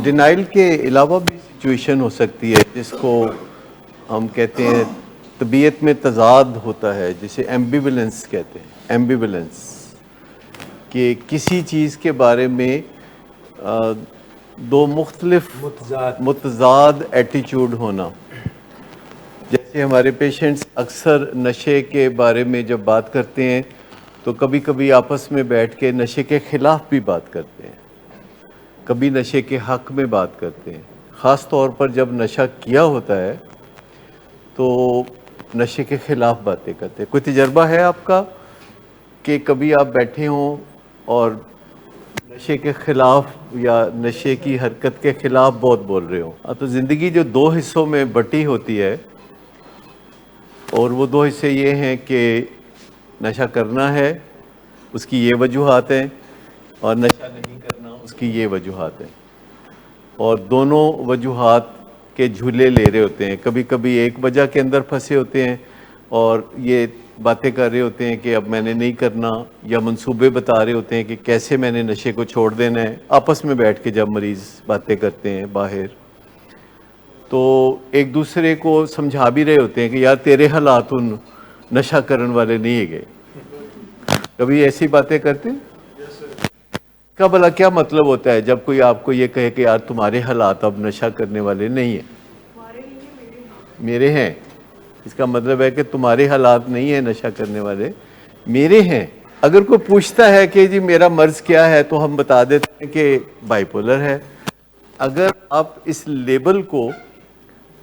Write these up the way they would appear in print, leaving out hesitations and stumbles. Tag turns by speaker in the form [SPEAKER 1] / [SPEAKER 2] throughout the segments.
[SPEAKER 1] Denial کے علاوہ بھی سچویشن ہو سکتی ہے جس کو ہم کہتے ہیں طبیعت میں تضاد ہوتا ہے، جسے ایمبیولنس کہتے ہیں. ایمبیولنس کہ کسی چیز کے بارے میں دو مختلف متضاد ایٹیچیوڈ ہونا. جیسے ہمارے پیشنٹس اکثر نشے کے بارے میں جب بات کرتے ہیں تو کبھی کبھی آپس میں بیٹھ کے نشے کے خلاف بھی بات کرتے ہیں، کبھی نشے کے حق میں بات کرتے ہیں. خاص طور پر جب نشہ کیا ہوتا ہے تو نشے کے خلاف باتیں کرتے ہیں. کوئی تجربہ ہے آپ کا کہ کبھی آپ بیٹھے ہوں اور نشے کے خلاف یا نشے کی حرکت کے خلاف بہت بول رہے ہوں؟ تو زندگی جو دو حصوں میں بٹی ہوتی ہے، اور وہ دو حصے یہ ہیں کہ نشہ کرنا ہے، اس کی یہ وجوہات ہیں، اور نشہ نہیں کرنا، اس کی یہ وجوہات ہیں. اور دونوں وجوہات کے جھولے لے رہے ہوتے ہیں. کبھی کبھی ایک وجہ کے اندر پھنسے ہوتے ہیں اور یہ باتیں کر رہے ہوتے ہیں کہ اب میں نے نہیں کرنا، یا منصوبے بتا رہے ہوتے ہیں کہ کیسے میں نے نشے کو چھوڑ دینا ہے. آپس میں بیٹھ کے جب مریض باتیں کرتے ہیں باہر، تو ایک دوسرے کو سمجھا بھی رہے ہوتے ہیں کہ یار تیرے حالات ان نشہ کرن والے نہیں گئے. کبھی ایسی باتیں کرتے ہیں؟ کا بھلا کیا مطلب ہوتا ہے جب کوئی آپ کو یہ کہے کہ یار تمہارے حالات اب نشہ کرنے والے نہیں ہیں؟ میرے ہیں. اس کا مطلب ہے کہ تمہارے حالات نہیں ہیں نشہ کرنے والے، میرے ہیں. اگر کوئی پوچھتا ہے کہ جی میرا مرض کیا ہے تو ہم بتا دیتے ہیں کہ بائی پولر ہے. اگر آپ اس لیبل کو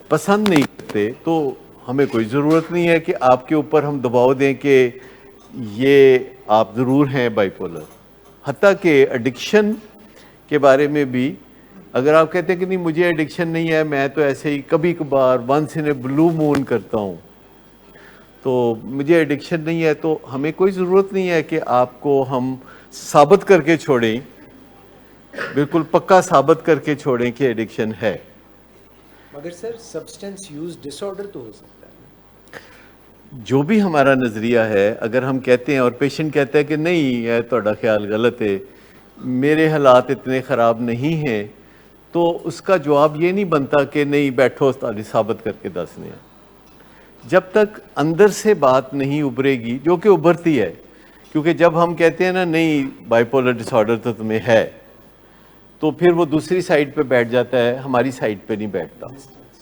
[SPEAKER 1] پسند نہیں کرتے تو ہمیں کوئی ضرورت نہیں ہے کہ آپ کے اوپر ہم دباؤ دیں کہ یہ آپ ضرور ہیں بائی پولر. حتیٰ کہ ایڈکشن کے بارے میں بھی اگر آپ کہتے ہیں کہ نہیں مجھے ایڈکشن نہیں ہے، میں تو ایسے ہی کبھی کبھار ونس ان اے بلو مون کرتا ہوں، تو مجھے ایڈکشن نہیں ہے، تو ہمیں کوئی ضرورت نہیں ہے کہ آپ کو ہم ثابت کر کے چھوڑیں، بالکل پکا ثابت کر کے چھوڑیں کہ ایڈکشن ہے.
[SPEAKER 2] مگر سر سبسٹنس یوز ڈس آرڈر تو ہو سکتا ہے.
[SPEAKER 1] جو بھی ہمارا نظریہ ہے، اگر ہم کہتے ہیں اور پیشنٹ کہتا ہے کہ نہیں یہ تہاڈا خیال غلط ہے، میرے حالات اتنے خراب نہیں ہیں، تو اس کا جواب یہ نہیں بنتا کہ نہیں بیٹھو استاد ثابت کر کے دسنے ہیں. جب تک اندر سے بات نہیں ابھرے گی، جو کہ ابھرتی ہے، کیونکہ جب ہم کہتے ہیں نا نہیں بائی پولر ڈس آرڈر تو تمہیں ہے، تو پھر وہ دوسری سائڈ پہ بیٹھ جاتا ہے، ہماری سائڈ پہ نہیں بیٹھتا،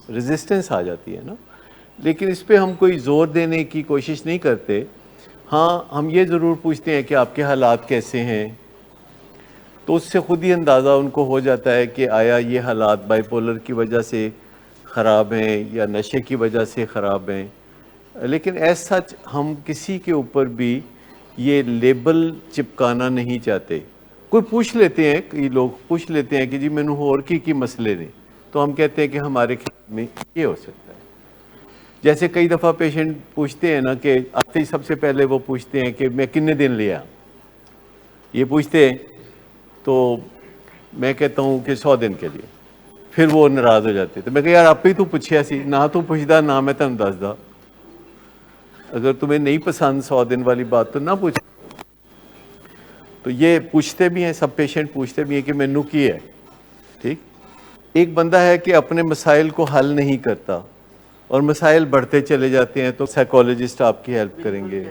[SPEAKER 1] ریزسٹنس آ جاتی ہے نا. لیکن اس پہ ہم کوئی زور دینے کی کوشش نہیں کرتے. ہاں ہم یہ ضرور پوچھتے ہیں کہ آپ کے حالات کیسے ہیں، تو اس سے خود ہی اندازہ ان کو ہو جاتا ہے کہ آیا یہ حالات بائی پولر کی وجہ سے خراب ہیں یا نشے کی وجہ سے خراب ہیں. لیکن ایز سچ ہم کسی کے اوپر بھی یہ لیبل چپکانا نہیں چاہتے. کوئی پوچھ لیتے ہیں، کئی لوگ پوچھ لیتے ہیں کہ جی مینوں ہور کی مسئلے نے، تو ہم کہتے ہیں کہ ہمارے خیال میں یہ ہو سکتا ہے. جیسے کئی دفعہ پیشنٹ پوچھتے ہیں نا کہ آتے ہی سب سے پہلے وہ پوچھتے ہیں کہ میں کتنے دن لیا، یہ پوچھتے ہیں تو میں کہتا ہوں کہ 100 دن کے لیے. پھر وہ ناراض ہو جاتے تو میں کہ یار آپ ہی تو پوچھیا سی، نہ تو پوچھدا نہ میں تمہیں دسدا. اگر تمہیں نہیں پسند 100 دن والی بات تو نہ پوچھ. تو یہ پوچھتے بھی ہیں، سب پیشنٹ پوچھتے بھی ہیں کہ مینوں کی ہے. ٹھیک. ایک بندہ ہے کہ اپنے مسائل کو حل نہیں کرتا اور مسائل بڑھتے چلے جاتے ہیں، تو سائیکالوجسٹ آپ کی ہیلپ کریں گے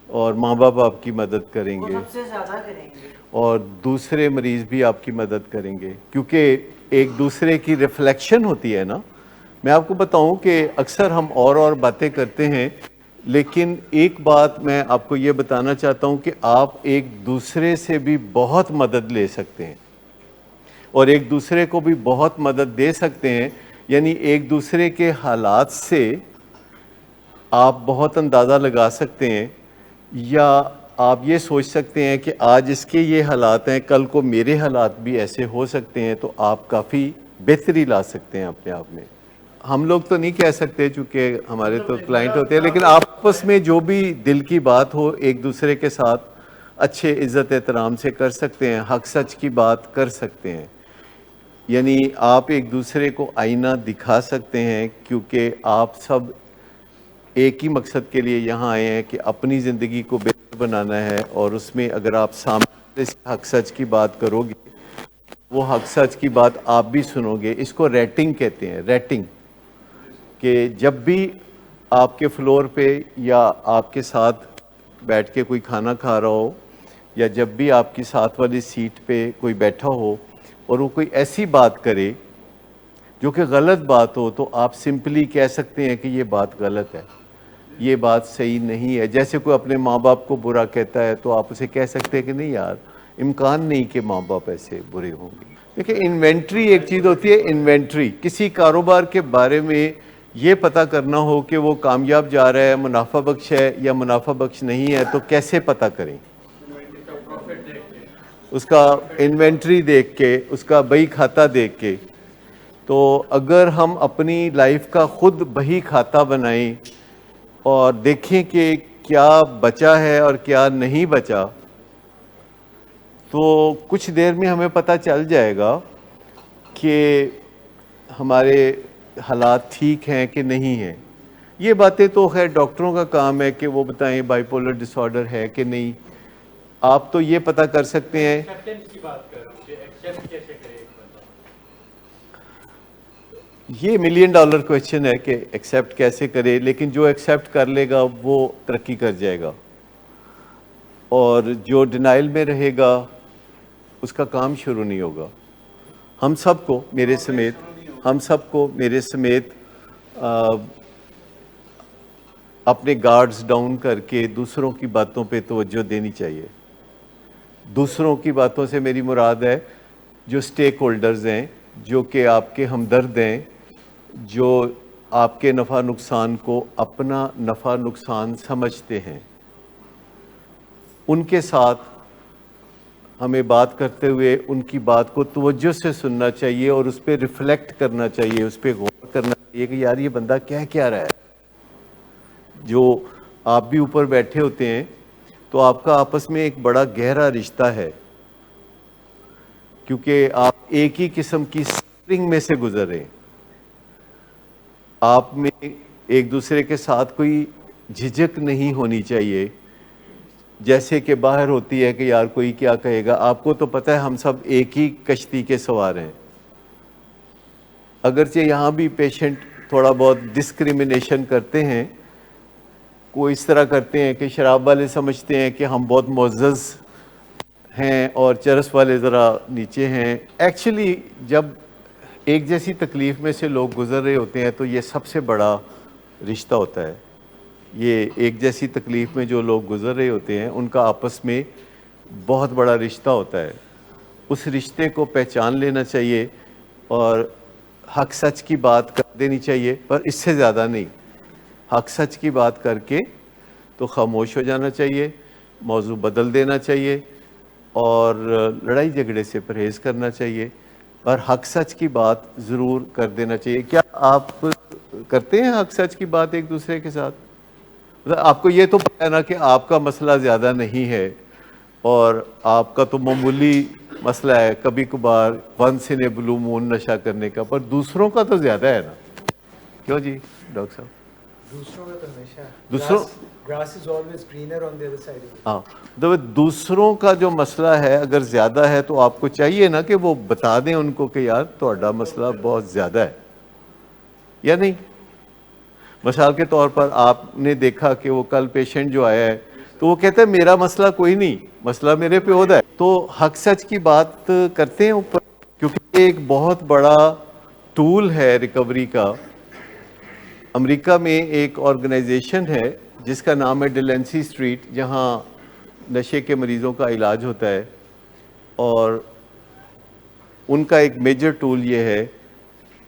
[SPEAKER 1] اور ماں باپ آپ کی مدد کریں گے،
[SPEAKER 3] سب سے زیادہ کریں گے،
[SPEAKER 1] اور دوسرے مریض بھی آپ کی مدد کریں گے، کیونکہ ایک دوسرے کی ریفلیکشن ہوتی ہے نا. میں آپ کو بتاؤں کہ اکثر ہم اور باتیں کرتے ہیں، لیکن ایک بات میں آپ کو یہ بتانا چاہتا ہوں کہ آپ ایک دوسرے سے بھی بہت مدد لے سکتے ہیں اور ایک دوسرے کو بھی بہت مدد دے سکتے ہیں. یعنی ایک دوسرے کے حالات سے آپ بہت اندازہ لگا سکتے ہیں، یا آپ یہ سوچ سکتے ہیں کہ آج اس کے یہ حالات ہیں، کل کو میرے حالات بھی ایسے ہو سکتے ہیں، تو آپ کافی بہتری لا سکتے ہیں اپنے آپ میں. ہم لوگ تو نہیں کہہ سکتے چونکہ ہمارے تو کلائنٹ ہوتے ہیں، لیکن آپس میں جو بھی دل کی بات ہو ایک دوسرے کے ساتھ اچھے عزت احترام سے کر سکتے ہیں، حق سچ کی بات کر سکتے ہیں. یعنی آپ ایک دوسرے کو آئینہ دکھا سکتے ہیں، کیونکہ آپ سب ایک ہی مقصد کے لیے یہاں آئے ہیں کہ اپنی زندگی کو بہتر بنانا ہے، اور اس میں اگر آپ سامنے سے حق سچ کی بات کرو گے وہ حق سچ کی بات آپ بھی سنو گے. اس کو ریٹنگ کہتے ہیں, ریٹنگ, کہ جب بھی آپ کے فلور پہ یا آپ کے ساتھ بیٹھ کے کوئی کھانا کھا رہا ہو, یا جب بھی آپ کی ساتھ والی سیٹ پہ کوئی بیٹھا ہو اور وہ کوئی ایسی بات کرے جو کہ غلط بات ہو, تو آپ سمپلی کہہ سکتے ہیں کہ یہ بات غلط ہے, یہ بات صحیح نہیں ہے. جیسے کوئی اپنے ماں باپ کو برا کہتا ہے تو آپ اسے کہہ سکتے ہیں کہ نہیں یار, امکان نہیں کہ ماں باپ ایسے برے ہوں گے. دیکھیں, انوینٹری ایک چیز ہوتی ہے, انوینٹری. کسی کاروبار کے بارے میں یہ پتہ کرنا ہو کہ وہ کامیاب جا رہا ہے, منافع بخش ہے یا منافع بخش نہیں ہے, تو کیسے پتہ کریں؟ اس کا انوینٹری دیکھ کے, اس کا بہی کھاتہ دیکھ کے. تو اگر ہم اپنی لائف کا خود بہی کھاتہ بنائیں اور دیکھیں کہ کیا بچا ہے اور کیا نہیں بچا, تو کچھ دیر میں ہمیں پتہ چل جائے گا کہ ہمارے حالات ٹھیک ہیں کہ نہیں ہیں. یہ باتیں تو خیر ڈاکٹروں کا کام ہے کہ وہ بتائیں بائی پولر ڈس آرڈر ہے کہ نہیں. آپ تو یہ پتہ کر سکتے ہیں. یہ $1 ملین کویشچن ہے کہ ایکسیپٹ کیسے کرے, لیکن جو ایکسیپٹ کر لے گا وہ ترقی کر جائے گا, اور جو ڈینائل میں رہے گا اس کا کام شروع نہیں ہوگا. ہم سب کو میرے سمیت اپنے گارڈز ڈاؤن کر کے دوسروں کی باتوں پہ توجہ دینی چاہیے. دوسروں کی باتوں سے میری مراد ہے جو سٹیک ہولڈرز ہیں, جو کہ آپ کے ہمدرد ہیں, جو آپ کے نفع نقصان کو اپنا نفع نقصان سمجھتے ہیں. ان کے ساتھ ہمیں بات کرتے ہوئے ان کی بات کو توجہ سے سننا چاہیے اور اس پہ ریفلیکٹ کرنا چاہیے, اس پہ غور کرنا چاہیے کہ یار یہ بندہ کیا رہا ہے. جو آپ بھی اوپر بیٹھے ہوتے ہیں تو آپ کا آپس میں ایک بڑا گہرا رشتہ ہے, کیونکہ آپ ایک ہی قسم کی سفرنگ میں سے گزر رہے ہیں. آپ میں ایک دوسرے کے ساتھ کوئی جھجک نہیں ہونی چاہیے, جیسے کہ باہر ہوتی ہے کہ یار کوئی کیا کہے گا. آپ کو تو پتہ ہے ہم سب ایک ہی کشتی کے سوار ہیں. اگرچہ یہاں بھی پیشنٹ تھوڑا بہت ڈسکریمنیشن کرتے ہیں, وہ اس طرح کرتے ہیں کہ شراب والے سمجھتے ہیں کہ ہم بہت معزز ہیں اور چرس والے ذرا نیچے ہیں. ایکچولی جب ایک جیسی تکلیف میں سے لوگ گزر رہے ہوتے ہیں تو یہ سب سے بڑا رشتہ ہوتا ہے. یہ ایک جیسی تکلیف میں جو لوگ گزر رہے ہوتے ہیں ان کا آپس میں بہت بڑا رشتہ ہوتا ہے. اس رشتے کو پہچان لینا چاہیے اور حق سچ کی بات کر دینی چاہیے, پر اس سے زیادہ نہیں. حق سچ کی بات کر کے تو خاموش ہو جانا چاہیے, موضوع بدل دینا چاہیے اور لڑائی جھگڑے سے پرہیز کرنا چاہیے, اور حق سچ کی بات ضرور کر دینا چاہیے. کیا آپ کرتے ہیں حق سچ کی بات ایک دوسرے کے ساتھ؟ آپ کو یہ تو پتہ ہے نا کہ آپ کا مسئلہ زیادہ نہیں ہے اور آپ کا تو معمولی مسئلہ ہے کبھی کبھار ونس ان اے بلو مون نشہ کرنے کا, پر دوسروں کا تو زیادہ ہے نا. کیوں جی ڈاکٹر صاحب؟
[SPEAKER 2] دوسروں کا تو ہمیشہ
[SPEAKER 1] دوسروں
[SPEAKER 2] grass is always greener on the other side of it.
[SPEAKER 1] ہاں, دوسروں کا جو مسئلہ ہے اگر زیادہ ہے تو آپ کو چاہیے نا کہ وہ بتا دیں ان کو کہ یار تہاڈا مسئلہ بہت زیادہ ہے, یا نہیں؟ مثال کے طور پر آپ نے دیکھا کہ وہ کل پیشنٹ جو آیا ہے تو وہ کہتا ہے میرا مسئلہ کوئی نہیں, مسئلہ میرے پہ عہدہ ہے. تو حق سچ کی بات کرتے ہیں اوپر, کیونکہ یہ ایک بہت بڑا ٹول ہے ریکوری کا. امریکہ میں ایک آرگنائزیشن ہے جس کا نام ہے ڈیلنسی اسٹریٹ, جہاں نشے کے مریضوں کا علاج ہوتا ہے, اور ان کا ایک میجر ٹول یہ ہے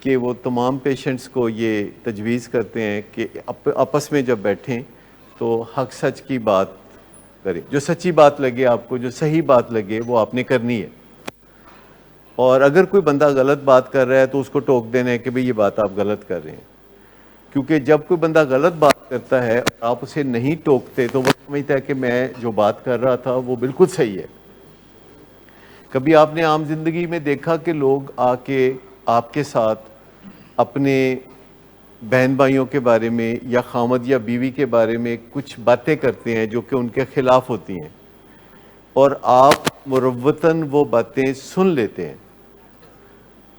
[SPEAKER 1] کہ وہ تمام پیشنٹس کو یہ تجویز کرتے ہیں کہ آپس میں جب بیٹھیں تو حق سچ کی بات کریں. جو سچی بات لگے آپ کو, جو صحیح بات لگے وہ آپ نے کرنی ہے. اور اگر کوئی بندہ غلط بات کر رہا ہے تو اس کو ٹوک دینا ہے کہ بھئی یہ بات آپ غلط کر رہے ہیں. کیونکہ جب کوئی بندہ غلط بات کرتا ہے اور آپ اسے نہیں ٹوکتے تو وہ سمجھتا ہے کہ میں جو بات کر رہا تھا وہ بالکل صحیح ہے. کبھی آپ نے عام زندگی میں دیکھا کہ لوگ آ کے آپ کے ساتھ اپنے بہن بھائیوں کے بارے میں یا خامد یا بیوی کے بارے میں کچھ باتیں کرتے ہیں جو کہ ان کے خلاف ہوتی ہیں, اور آپ مروتاً وہ باتیں سن لیتے ہیں,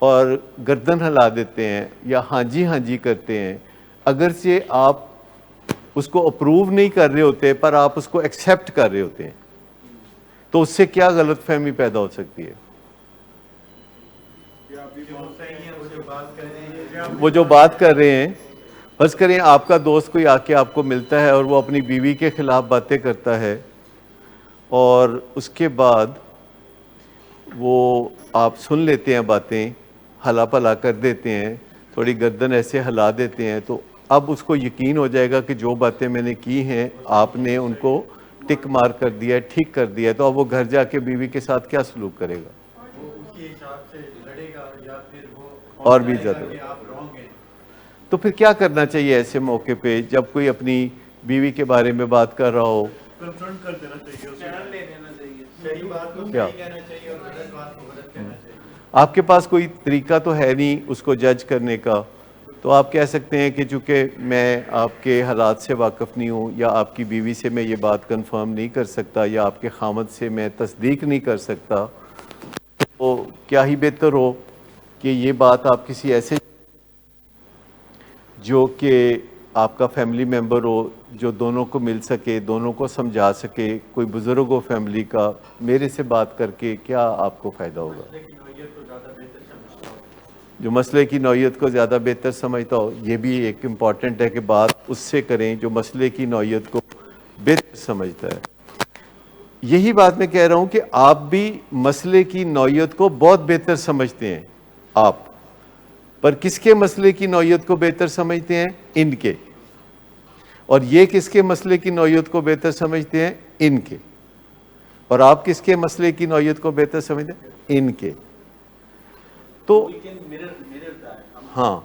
[SPEAKER 1] اور گردن ہلا دیتے ہیں یا ہاں جی کرتے ہیں، اگرچہ آپ اس کو اپروو نہیں کر رہے ہوتے پر آپ اس کو ایکسیپٹ کر رہے ہوتے ہیں، تو اس سے کیا غلط فہمی پیدا ہو سکتی ہے؟ وہ جو بات کر رہے ہیں، فرض کریں آپ کا دوست کوئی آ کے آپ کو ملتا ہے اور وہ اپنی بیوی کے خلاف باتیں کرتا ہے، اور اس کے بعد وہ آپ سن لیتے ہیں باتیں، ہلا پلا کر دیتے ہیں، تھوڑی گردن ایسے ہلا دیتے ہیں، تو اب اس کو یقین ہو جائے گا کہ جو باتیں میں نے کی ہیں آپ نے ان کو ٹک مار کر دیا ہے، ٹھیک کر دیا ہے، تو اب وہ گھر جا کے بیوی کے ساتھ کیا سلوک کرے گا؟
[SPEAKER 3] اسی حساب سے لڑے گا یا پھر وہ
[SPEAKER 1] اور بھی زیادہ۔
[SPEAKER 3] کہ آپ رونگ ہیں۔
[SPEAKER 1] تو پھر کیا کرنا چاہیے ایسے موقع پہ جب کوئی اپنی بیوی کے بارے میں بات کر رہا ہو؟
[SPEAKER 3] کنفرنٹ کر دینا چاہیے، اسٹینڈ لے لینا چاہیے، صحیح بات کو
[SPEAKER 1] کیا
[SPEAKER 3] صحیح کہنا چاہیے اور غلط بات کو غلط کہنا چاہیے۔
[SPEAKER 1] آپ کے پاس کوئی طریقہ تو ہے نہیں اس کو جج کرنے کا، تو آپ کہہ سکتے ہیں کہ چونکہ میں آپ کے حالات سے واقف نہیں ہوں، یا آپ کی بیوی سے میں یہ بات کنفرم نہیں کر سکتا، یا آپ کے خامد سے میں تصدیق نہیں کر سکتا، تو کیا ہی بہتر ہو کہ یہ بات آپ کسی ایسے جو کہ آپ کا فیملی ممبر ہو، جو دونوں کو مل سکے، دونوں کو سمجھا سکے، کوئی بزرگ ہو فیملی کا، میرے سے بات کر کے کیا آپ کو فائدہ ہوگا؟ جو مسئلے کی نوعیت کو زیادہ بہتر سمجھتا ہو، یہ بھی ایک امپورٹنٹ ہے کہ بات اس سے کریں جو مسئلے کی نوعیت کو بہتر سمجھتا ہے۔ یہی بات میں کہہ رہا ہوں کہ آپ بھی مسئلے کی نوعیت کو بہت بہتر سمجھتے ہیں آپ، پر کس کے مسئلے کی نوعیت کو بہتر سمجھتے ہیں؟ ان کے۔ اور یہ کس کے مسئلے کی نوعیت کو بہتر سمجھتے ہیں؟ ان کے۔ اور آپ کس کے مسئلے کی نوعیت کو بہتر سمجھتے ہیں؟ ان کے۔ تو ہاں،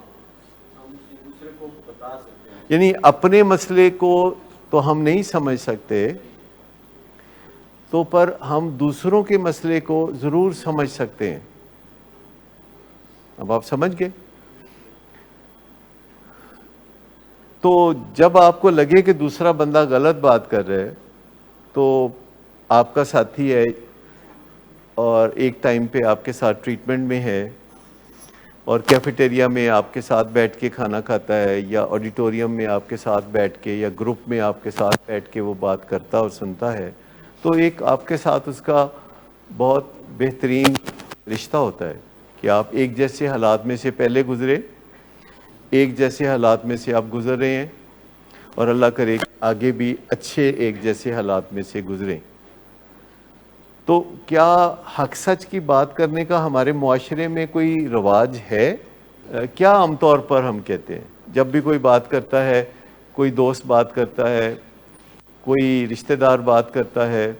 [SPEAKER 1] یعنی اپنے مسئلے کو تو ہم نہیں سمجھ سکتے، تو پر ہم دوسروں کے مسئلے کو ضرور سمجھ سکتے ہیں۔ اب آپ سمجھ گئے؟ تو جب آپ کو لگے کہ دوسرا بندہ غلط بات کر رہا ہے، تو آپ کا ساتھی ہے اور ایک ٹائم پہ آپ کے ساتھ ٹریٹمنٹ میں ہے، اور کیفیٹیریا میں آپ کے ساتھ بیٹھ کے کھانا کھاتا ہے، یا آڈیٹوریم میں آپ کے ساتھ بیٹھ کے، یا گروپ میں آپ کے ساتھ بیٹھ کے وہ بات کرتا اور سنتا ہے، تو ایک آپ کے ساتھ اس کا بہت بہترین رشتہ ہوتا ہے کہ آپ ایک جیسے حالات میں سے پہلے گزرے، ایک جیسے حالات میں سے آپ گزر رہے ہیں، اور اللہ کرے آگے بھی اچھے ایک جیسے حالات میں سے گزریں۔ تو کیا حق سچ کی بات کرنے کا ہمارے معاشرے میں کوئی رواج ہے؟ کیا عام طور پر ہم کہتے ہیں جب بھی کوئی بات کرتا ہے، کوئی دوست بات کرتا ہے، کوئی رشتہ دار بات کرتا ہے،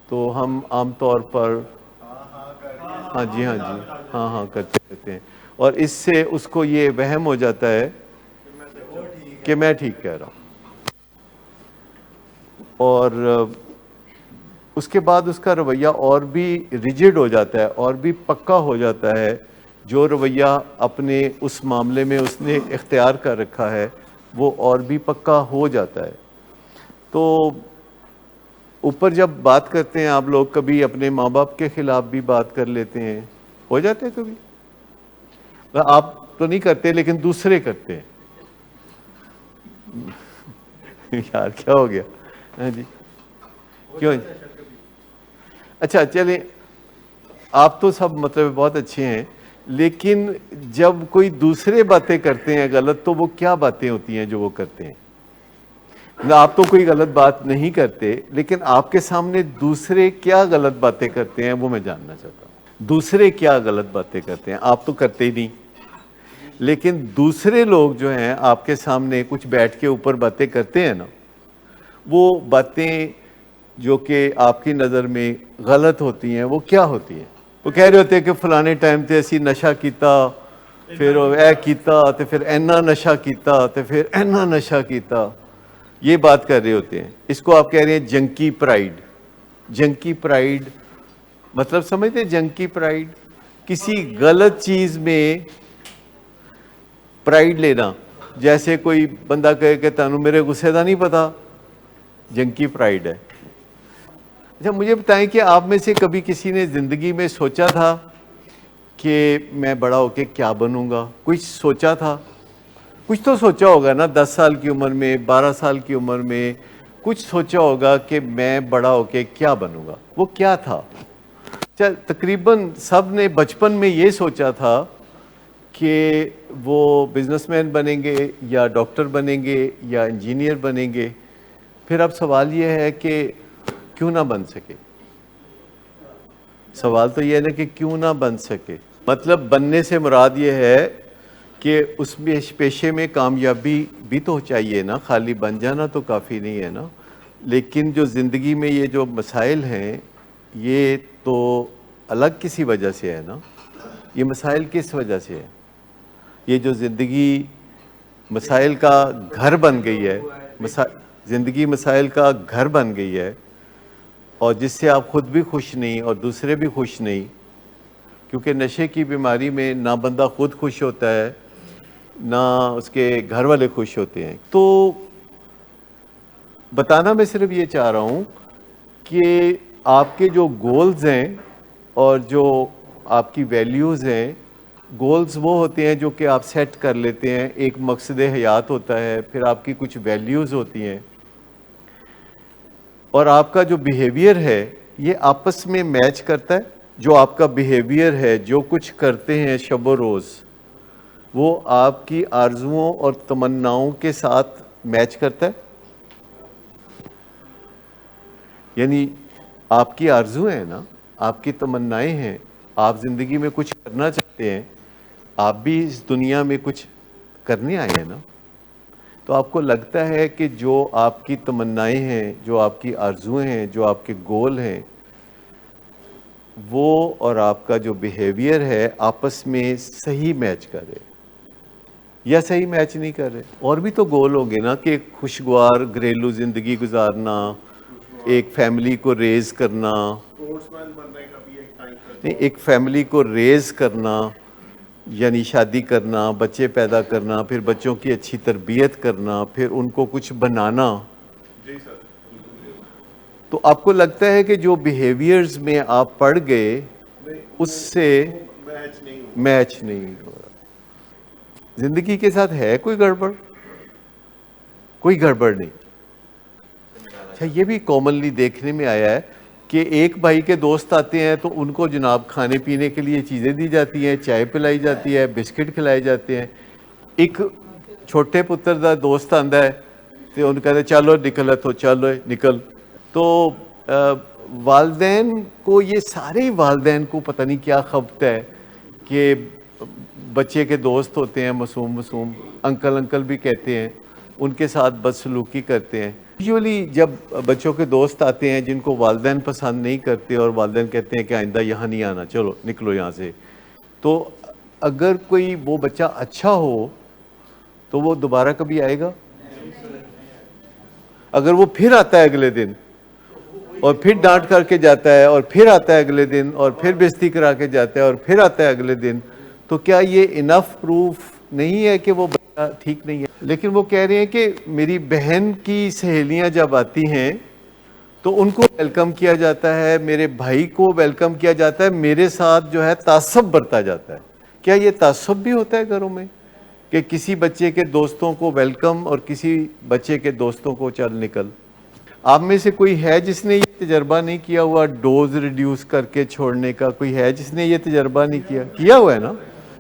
[SPEAKER 1] تو ہم عام طور پر ہاں جی ہاں کرتے رہتے ہیں، اور اس سے اس کو یہ وہم ہو جاتا ہے کہ میں ٹھیک کہہ رہا ہوں، اور اس کے بعد اس کا رویہ اور بھی ریجڈ ہو جاتا ہے، اور بھی پکا ہو جاتا ہے۔ جو رویہ اپنے اس معاملے میں اس نے اختیار کر رکھا ہے وہ اور بھی پکا ہو جاتا ہے۔ تو اوپر جب بات کرتے ہیں آپ لوگ، کبھی اپنے ماں باپ کے خلاف بھی بات کر لیتے ہیں، ہو جاتے ہیں کبھی؟ آپ تو نہیں کرتے لیکن دوسرے کرتے ہیں۔ یار کیا ہو گیا؟ ہاں جی کیوں؟ اچھا چلیں، آپ تو سب مطلب بہت اچھے ہیں، لیکن جب کوئی دوسرے باتیں کرتے ہیں غلط، تو وہ کیا باتیں ہوتی ہیں جو وہ کرتے ہیں؟ آپ تو کوئی غلط بات نہیں کرتے، لیکن آپ کے سامنے دوسرے کیا غلط باتیں کرتے ہیں وہ میں جاننا چاہتا ہوں۔ دوسرے کیا غلط باتیں کرتے ہیں؟ آپ تو کرتے ہی نہیں، لیکن دوسرے لوگ جو ہیں آپ کے سامنے کچھ بیٹھ کے اوپر باتیں کرتے ہیں نا، وہ باتیں جو کہ آپ کی نظر میں غلط ہوتی ہیں، وہ کیا ہوتی ہیں؟ وہ کہہ رہے ہوتے ہیں کہ فلانے ٹائم تے اسی نشہ کیتا، پھر اے کیتا تے پھر اینا نشہ کیتا تے پھر اینا نشہ کیتا، یہ بات کر رہے ہوتے ہیں۔ اس کو آپ کہہ رہے ہیں جنکی پرائیڈ۔ جنکی پرائیڈ مطلب سمجھتے ہیں؟ جنکی پرائیڈ کسی غلط چیز میں پرائیڈ لینا، جیسے کوئی بندہ کہے کہ تانوں میرے غصے دا نہیں پتا، جنکی پرائیڈ ہے۔ اچھا مجھے بتائیں کہ آپ میں سے کبھی کسی نے زندگی میں سوچا تھا کہ میں بڑا ہو کے کیا بنوں گا. کچھ سوچا تھا, کچھ تو سوچا ہوگا نا, 10 سال کی عمر میں, 12 سال کی عمر میں کچھ سوچا ہوگا کہ میں بڑا ہو کے کیا بنوں گا. وہ کیا تھا؟ تقریباً سب نے بچپن میں یہ سوچا تھا کہ وہ بزنس مین بنیں گے یا ڈاکٹر بنیں گے یا انجینئر بنیں گے. پھر اب سوال یہ ہے کہ کیوں نہ بن سکے. سوال تو یہ ہے نا کہ کیوں نہ بن سکے. مطلب بننے سے مراد یہ ہے کہ اس پیشے میں کامیابی بھی تو چاہیے نا, خالی بن جانا تو کافی نہیں ہے نا. لیکن جو زندگی میں یہ جو مسائل ہیں یہ تو الگ کسی وجہ سے ہے نا. یہ مسائل کس وجہ سے ہے؟ یہ جو زندگی مسائل کا گھر بن گئی ہے, زندگی مسائل کا گھر بن گئی ہے, اور جس سے آپ خود بھی خوش نہیں اور دوسرے بھی خوش نہیں, کیونکہ نشے کی بیماری میں نہ بندہ خود خوش ہوتا ہے نہ اس کے گھر والے خوش ہوتے ہیں. تو بتانا میں صرف یہ چاہ رہا ہوں کہ آپ کے جو گولز ہیں اور جو آپ کی ویلیوز ہیں, گولز وہ ہوتے ہیں جو کہ آپ سیٹ کر لیتے ہیں, ایک مقصد حیات ہوتا ہے, پھر آپ کی کچھ ویلیوز ہوتی ہیں, اور آپ کا جو بیہیویئر ہے یہ آپس میں میچ کرتا ہے. جو آپ کا بیہیویئر ہے, جو کچھ کرتے ہیں شب و روز, وہ آپ کی آرزوؤں اور تمناؤں کے ساتھ میچ کرتا ہے. یعنی آپ کی آرزویں ہیں نا, آپ کی تمنائیں ہیں, آپ زندگی میں کچھ کرنا چاہتے ہیں, آپ بھی اس دنیا میں کچھ کرنے آئے ہیں نا. تو آپ کو لگتا ہے کہ جو آپ کی تمنائیں ہیں, جو آپ کی آرزویں ہیں, جو آپ کے گول ہیں, وہ اور آپ کا جو بیہیویئر ہے آپس میں صحیح میچ کر رہے یا صحیح میچ نہیں کر رہے. اور بھی تو گول ہوں گے نا, کہ ایک خوشگوار گھریلو زندگی گزارنا, ایک فیملی کو ریز کرنا, نہیں ایک فیملی کو ریز کرنا یعنی شادی کرنا, بچے پیدا کرنا, پھر بچوں کی اچھی تربیت کرنا, پھر ان کو کچھ بنانا. تو آپ کو لگتا ہے کہ جو بیہیویئرز میں آپ پڑ گئے اس سے میچ نہیں ہو رہا. زندگی کے ساتھ ہے کوئی گڑبڑ؟ کوئی گڑبڑ نہیں. اچھا, یہ بھی کامنلی دیکھنے میں آیا ہے کہ ایک بھائی کے دوست آتے ہیں تو ان کو جناب کھانے پینے کے لیے چیزیں دی جاتی ہیں, چائے پلائی جاتی ہے, بسکٹ کھلائے جاتے ہیں. ایک چھوٹے پتر دا دوست آندا ہے تو ان کہتے چلو نکل تو چلو نکل. تو والدین کو, یہ سارے والدین کو پتہ نہیں کیا خبت ہے کہ بچے کے دوست ہوتے ہیں معصوم, انکل بھی کہتے ہیں, ان کے ساتھ بدسلوکی کرتے ہیں. یوزولی جب بچوں کے دوست آتے ہیں جن کو والدین پسند نہیں کرتے اور والدین کہتے ہیں کہ آئندہ یہاں نہیں آنا, چلو نکلو یہاں سے, تو اگر کوئی وہ بچہ اچھا ہو تو وہ دوبارہ کبھی آئے گا؟ اگر وہ پھر آتا ہے اگلے دن اور پھر ڈانٹ کر کے جاتا ہے اور پھر آتا ہے اگلے دن اور پھر بےزتی کرا کے جاتا ہے اور پھر آتا ہے اگلے دن, تو کیا یہ انف پروف نہیں ہے کہ وہ بچہ ٹھیک نہیں ہے؟ لیکن وہ کہہ رہے ہیں کہ میری بہن کی سہیلیاں جب آتی ہیں تو ان کو ویلکم کیا جاتا ہے, میرے بھائی کو ویلکم کیا جاتا ہے, میرے ساتھ جو ہے تعصب برتا جاتا ہے. کیا یہ تعصب بھی ہوتا ہے گھروں میں کہ کسی بچے کے دوستوں کو ویلکم اور کسی بچے کے دوستوں کو چل نکل؟ آپ میں سے کوئی ہے جس نے یہ تجربہ نہیں کیا ہوا ڈوز ریڈیوس کر کے چھوڑنے کا؟ کوئی ہے جس نے یہ تجربہ نہیں کیا ہوا ہے نا؟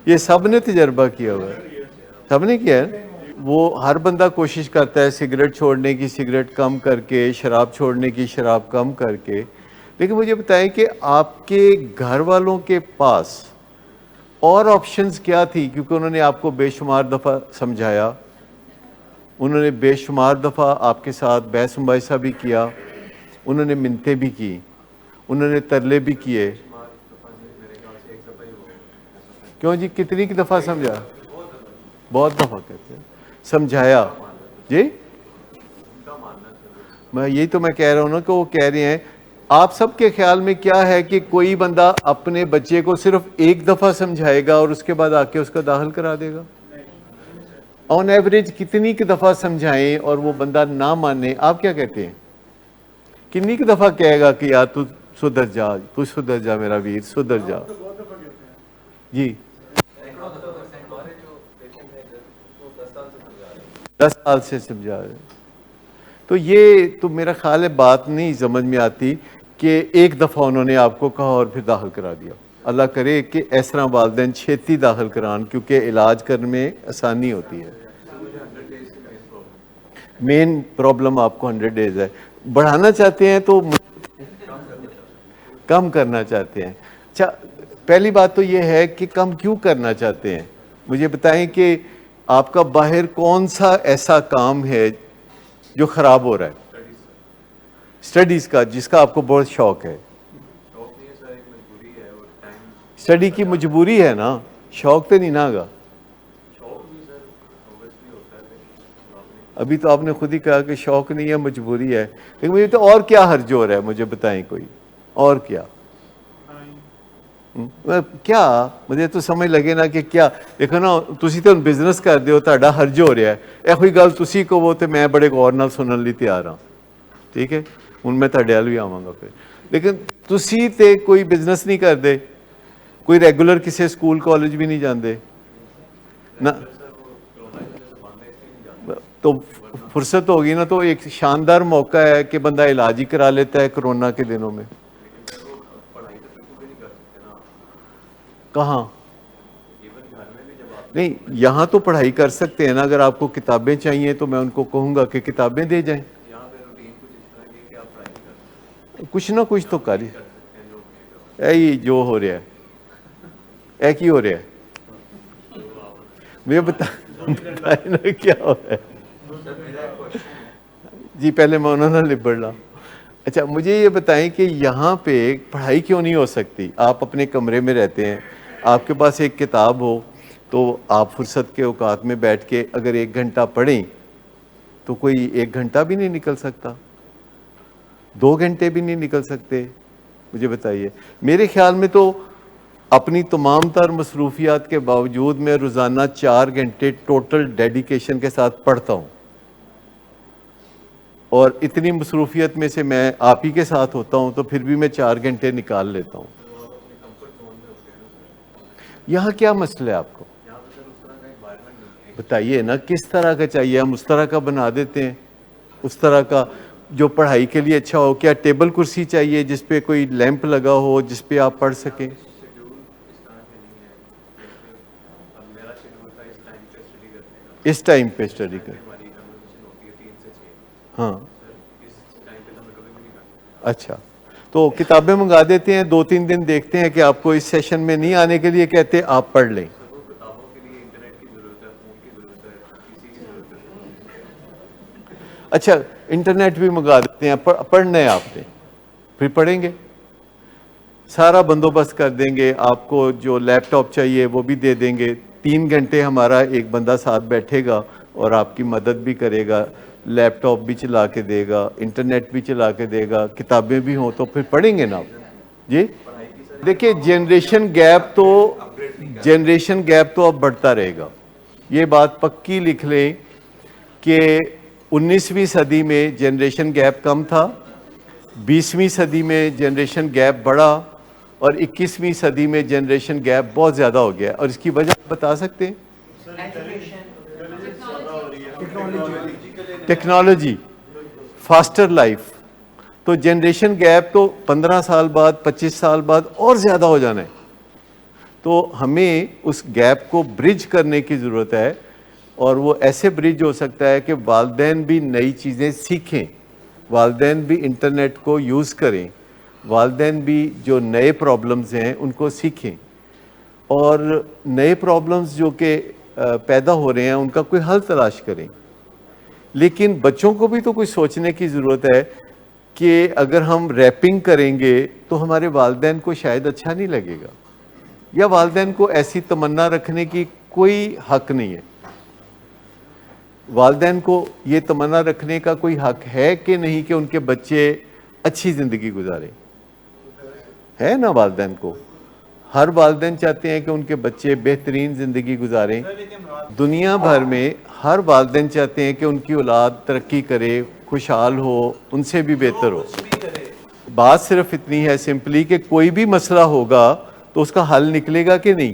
[SPEAKER 1] یہ سب نے تجربہ کیا ہوا ہے, سب نے کیا ہے. وہ ہر بندہ کوشش کرتا ہے سگریٹ چھوڑنے کی سگریٹ کم کر کے, شراب چھوڑنے کی شراب کم کر کے. لیکن مجھے بتائیں کہ آپ کے گھر والوں کے پاس اور آپشنز کیا تھی؟ کیونکہ انہوں نے آپ کو بے شمار دفعہ سمجھایا, انہوں نے بے شمار دفعہ آپ کے ساتھ بحث مباحثہ بھی کیا, انہوں نے منتیں بھی کی, انہوں نے ترلے بھی کیے. کیوں جی, کتنی کی دفعہ سمجھا؟ بہت دفعہ کہتے ہیں سمجھایا. جی میں یہی تو میں کہہ رہا ہوں نا کہ وہ کہہ رہے ہیں. آپ سب کے خیال میں کیا ہے کہ کوئی بندہ اپنے بچے کو صرف ایک دفعہ سمجھائے گا اور اس کے بعد آ کے اس کا داخل کرا دے گا؟ آن ایوریج کتنی کی دفعہ سمجھائیں اور وہ بندہ نہ مانے؟ آپ کیا کہتے ہیں کتنی کی دفعہ کہے گا کہ یار تو سدھر جا, تو سدھر جا میرا ویر, سدھر جا؟ جی 10 سال سے سمجھا رہے ہیں. تو یہ تو میرا خیال ہے بات نہیں سمجھ میں آتی کہ ایک دفعہ انہوں نے آپ کو کہا اور پھر داخل کرا دیا. اللہ کرے کہ اس طرح والدین چھیتی داخل کران کیونکہ علاج کرنے میں آسانی ہوتی ہے. مین پرابلم آپ کو 100 ڈیز ہے. بڑھانا چاہتے ہیں تو کم کرنا چاہتے ہیں. اچھا پہلی بات تو یہ ہے کہ کم کیوں کرنا چاہتے ہیں. مجھے بتائیں کہ آپ کا باہر کون سا ایسا کام ہے جو خراب ہو رہا ہے اسٹڈیز کا جس کا آپ کو بہت شوق ہے. اسٹڈی کی مجبوری ہے نا, شوق تو نہیں نا گا. ابھی تو آپ نے خود ہی کہا کہ شوق نہیں ہے مجبوری ہے, لیکن مجھے تو اور کیا حرج ہو رہا ہے مجھے بتائیں کوئی اور کیا کیا مجھے تو سمجھ لگے نا کہ کیا دیکھو نا تسی تو بزنس کرتے ہو تہاڈا حرج ہو رہا ہے یہ کوئی گل تسی کہو تے میں بڑے غور نال سنن لئی تیار ہاں. ٹھیک ہے ہن میں تہاڈے ول بھی آواں گا پھر, لیکن تسی تے کوئی بزنس نہیں کرتے, کوئی ریگولر کسی سکول کالج بھی نہیں جاندے نہ, تو فرصت ہوگی نا تو ایک شاندار موقع ہے کہ بندہ علاج ہی کرا لیتا ہے کرونا کے دنوں میں. کہاں نہیں یہاں تو پڑھائی کر سکتے ہیں نا. اگر آپ کو کتابیں چاہیے تو میں ان کو کہوں گا کہ کتابیں دے جائیں. کچھ نہ کچھ تو کر ہی جو ہو رہا ہے اے کی ہو رہا ہے مجھے بتائیں نا کیا ہو رہا ہے. جی پہلے میں انہوں نے لبڑ لا. اچھا مجھے یہ بتائیں کہ یہاں پہ پڑھائی کیوں نہیں ہو سکتی. آپ اپنے کمرے میں رہتے ہیں, آپ کے پاس ایک کتاب ہو تو آپ فرصت کے اوقات میں بیٹھ کے اگر 1 گھنٹہ پڑھیں تو کوئی 1 گھنٹہ بھی نہیں نکل سکتا, 2 گھنٹے بھی نہیں نکل سکتے. مجھے بتائیے میرے خیال میں تو اپنی تمام تر مصروفیات کے باوجود میں روزانہ 4 گھنٹے ٹوٹل ڈیڈیکیشن کے ساتھ پڑھتا ہوں, اور اتنی مصروفیت میں سے میں آپ ہی کے ساتھ ہوتا ہوں تو پھر بھی میں 4 گھنٹے نکال لیتا ہوں. یہاں کیا مسئلہ ہے آپ کو بتائیے نا, کس طرح کا چاہیے ہم اس طرح کا بنا دیتے ہیں, اس طرح کا جو پڑھائی کے لیے اچھا ہو. کیا ٹیبل کرسی چاہیے جس پہ کوئی لیمپ لگا ہو جس پہ آپ پڑھ سکیں. اس ٹائم پہ اسٹڈی کر ہاں اچھا تو کتابیں منگا دیتے ہیں, 2-3 دن دیکھتے ہیں کہ آپ کو اس سیشن میں نہیں آنے کے لیے کہتے آپ پڑھ لیں. اچھا انٹرنیٹ بھی منگا دیتے ہیں, پڑھنا ہے آپ نے پھر پڑھیں گے, سارا بندوبست کر دیں گے. آپ کو جو لیپ ٹاپ چاہیے وہ بھی دے دیں گے. 3 گھنٹے ہمارا ایک بندہ ساتھ بیٹھے گا اور آپ کی مدد بھی کرے گا, لیپ ٹاپ بھی چلا کے دے گا, انٹرنیٹ بھی چلا کے دے گا, کتابیں بھی ہوں تو پھر پڑھیں گے نا آپ. جی دیکھیں جنریشن گیپ تو اب بڑھتا رہے گا. یہ بات پکی لکھ لیں کہ 19ویں صدی میں جنریشن گیپ کم تھا, 20ویں صدی میں جنریشن گیپ بڑھا, اور 21ویں صدی میں جنریشن گیپ بہت زیادہ ہو گیا. اور اس کی وجہ بتا سکتے ہیں؟ Technology, faster life. تو جنریشن گیپ تو 15 سال بعد 25 سال بعد اور زیادہ ہو جانا ہے. تو ہمیں اس گیپ کو برج کرنے کی ضرورت ہے, اور وہ ایسے برج ہو سکتا ہے کہ والدین بھی نئی چیزیں سیکھیں, والدین بھی انٹرنیٹ کو یوز کریں, والدین بھی جو نئے پرابلمز ہیں ان کو سیکھیں, اور نئے پرابلمز جو کہ پیدا ہو رہے ہیں ان کا کوئی حل تلاش کریں. لیکن بچوں کو بھی تو کوئی سوچنے کی ضرورت ہے کہ اگر ہم ریپنگ کریں گے تو ہمارے والدین کو شاید اچھا نہیں لگے گا, یا والدین کو ایسی تمنا رکھنے کی کوئی حق نہیں ہے. والدین کو یہ تمنا رکھنے کا کوئی حق ہے کہ نہیں کہ ان کے بچے اچھی زندگی گزاریں؟ ہے نا والدین کو. ہر والدین چاہتے ہیں کہ ان کے بچے بہترین زندگی گزاریں. دنیا بھر میں ہر والدین چاہتے ہیں کہ ان کی اولاد ترقی کرے, خوشحال ہو, ان سے بھی بہتر ہو. بات صرف اتنی ہے سمپلی کہ کوئی بھی مسئلہ ہوگا تو اس کا حل نکلے گا کہ نہیں.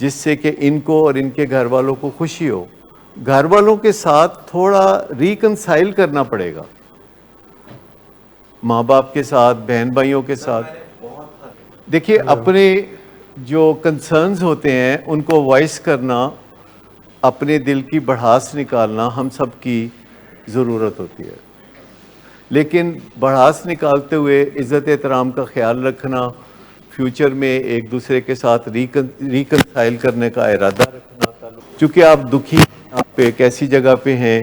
[SPEAKER 1] جس سے کہ ان کو اور ان کے گھر والوں کو خوشی ہو. گھر والوں کے ساتھ تھوڑا ریکنسائل کرنا پڑے گا, ماں باپ کے ساتھ, بہن بھائیوں کے ساتھ. دیکھیے اپنے جو کنسرنز ہوتے ہیں ان کو وائس کرنا, اپنے دل کی بڑھاس نکالنا ہم سب کی ضرورت ہوتی ہے, لیکن بڑھاس نکالتے ہوئے عزت احترام کا خیال رکھنا, فیوچر میں ایک دوسرے کے ساتھ ریکنسائل کرنے کا ارادہ رکھنا. چونکہ آپ دکھی, آپ ایک ایسی جگہ پہ ہیں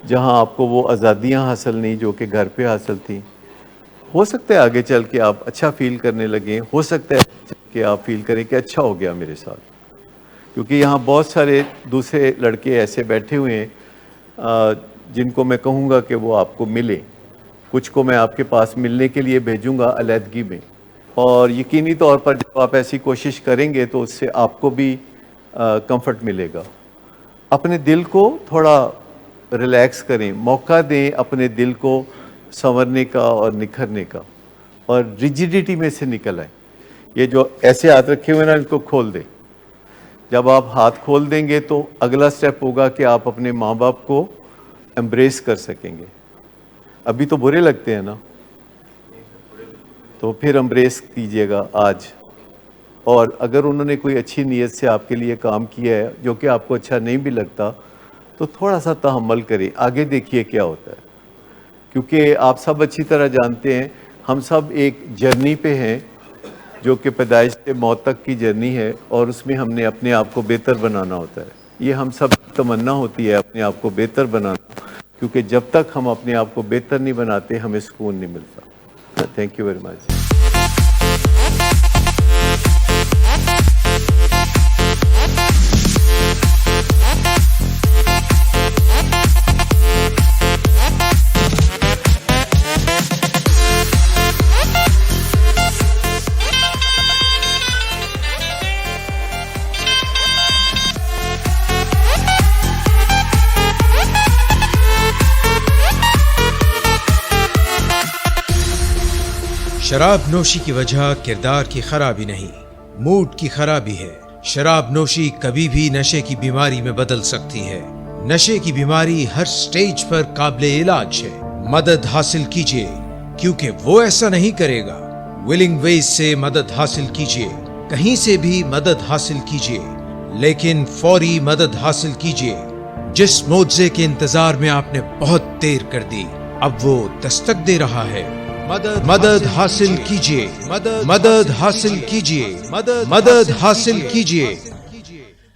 [SPEAKER 1] جہاں آپ کو وہ آزادیاں حاصل نہیں جو کہ گھر پہ حاصل تھیں. ہو سکتا ہے آگے چل کے آپ اچھا فیل کرنے لگیں, ہو سکتا ہے کہ آپ فیل کریں کہ اچھا ہو گیا میرے ساتھ, کیونکہ یہاں بہت سارے دوسرے لڑکے ایسے بیٹھے ہوئے ہیں جن کو میں کہوں گا کہ وہ آپ کو ملیں. کچھ کو میں آپ کے پاس ملنے کے لیے بھیجوں گا علیحدگی میں, اور یقینی طور پر جب آپ ایسی کوشش کریں گے تو اس سے آپ کو بھی کمفرٹ ملے گا. اپنے دل کو تھوڑا ریلیکس کریں, موقع دیں اپنے دل کو سنورنے کا اور نکھرنے کا, اور ریجیڈیٹی میں سے نکل آئیں. یہ جو ایسے ہاتھ رکھے ہوئے نا, ان کو کھول دیں. جب آپ ہاتھ کھول دیں گے تو اگلا سٹیپ ہوگا کہ آپ اپنے ماں باپ کو امبریس کر سکیں گے. ابھی تو برے لگتے ہیں نا, تو پھر امبریس کیجئے گا آج. اور اگر انہوں نے کوئی اچھی نیت سے آپ کے لیے کام کیا ہے جو کہ آپ کو اچھا نہیں بھی لگتا, تو تھوڑا سا تحمل کریں, آگے دیکھیے کیا ہوتا ہے. کیونکہ آپ سب اچھی طرح جانتے ہیں ہم سب ایک جرنی پہ ہیں جو کہ پیدائش سے موت تک کی جرنی ہے, اور اس میں ہم نے اپنے آپ کو بہتر بنانا ہوتا ہے. یہ ہم سب کی تمنا ہوتی ہے اپنے آپ کو بہتر بنانا, کیونکہ جب تک ہم اپنے آپ کو بہتر نہیں بناتے ہمیں سکون نہیں ملتا. Thank you very much.
[SPEAKER 4] شراب نوشی کی وجہ کردار کی خرابی نہیں, موڈ کی خرابی ہے. شراب نوشی کبھی بھی نشے کی بیماری میں بدل سکتی ہے. نشے کی بیماری ہر سٹیج پر قابل علاج ہے. مدد حاصل کیجیے, کیونکہ وہ ایسا نہیں کرے گا. ولنگ ویز سے مدد حاصل کیجیے, کہیں سے بھی مدد حاصل کیجیے, لیکن فوری مدد حاصل کیجیے. جس معجزے کے انتظار میں آپ نے بہت دیر کر دی, اب وہ دستک دے رہا ہے. مدد حاصل کیجیے, مدد حاصل کیجیے, مدد حاصل کیجیے.